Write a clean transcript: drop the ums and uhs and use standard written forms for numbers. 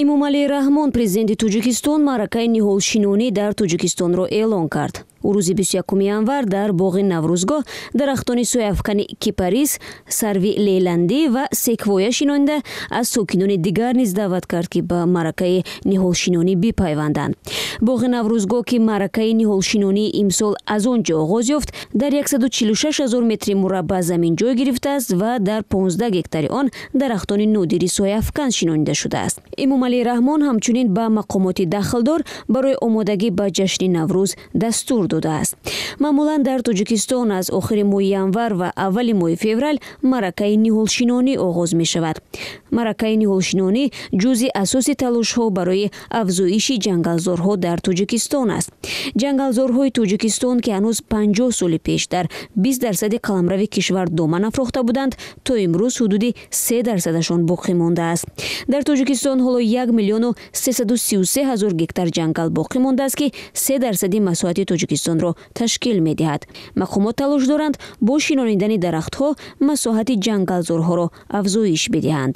Эмомалӣ Раҳмон, президенти Тоҷикистон, маъракаи ниҳолшинонӣ дар Тоҷикистонро эълон кард. ӯ рӯзи 21 январ дар боғи Наврӯзгоҳ дарахтони сояфкани кипарис, сарви лейландӣ ва секвоя шинонида, аз сокинони дигар низ даъват кард, ки ба маъракаи ниҳолшинонӣ бипайванданд. боғи Наврӯзгоҳ, ки маъракаи ниҳолшинонӣ имсол аз он ҷо оғоз ёфт, дар 146 000 метри мураббаъ замин ҷой гирифтааст ва дар 15 гектари он дарахтони нодири сояфкан шинонида шудааст. Эмомалӣ Раҳмон ҳамчунин ба мақомоти дахлдор барои омодагӣ ба ҷашни Наврӯз дастур додааст. маъмулан дар Тоҷикистон аз охири моҳи январ ва аввали моҳи феврал маъракаи ниҳолшинонӣ оғоз мешавад. маъракаи ниҳолшинонӣ ҷузъи асоси талошҳо барои афзоиши ҷангалзорҳо дар Тоҷикистон аст. ҷангалзорҳои Тоҷикистон, ки ҳанӯз 50 соли пеш дар 20% қаламрави кишвар доман афрохта буданд, то имрӯз ҳудуди 3% боқӣ мондааст. дар Тоҷикистон ҳоло 1 миллиону 333 000 гектар ҷангал боқӣ мондааст, ки 3% масоҳати Тоҷикистонро ташкил медиҳад. мақомот талош доранд бо шинонидани дарахтҳо масоҳати ҷангалзорҳоро афзоиш бидиҳанд.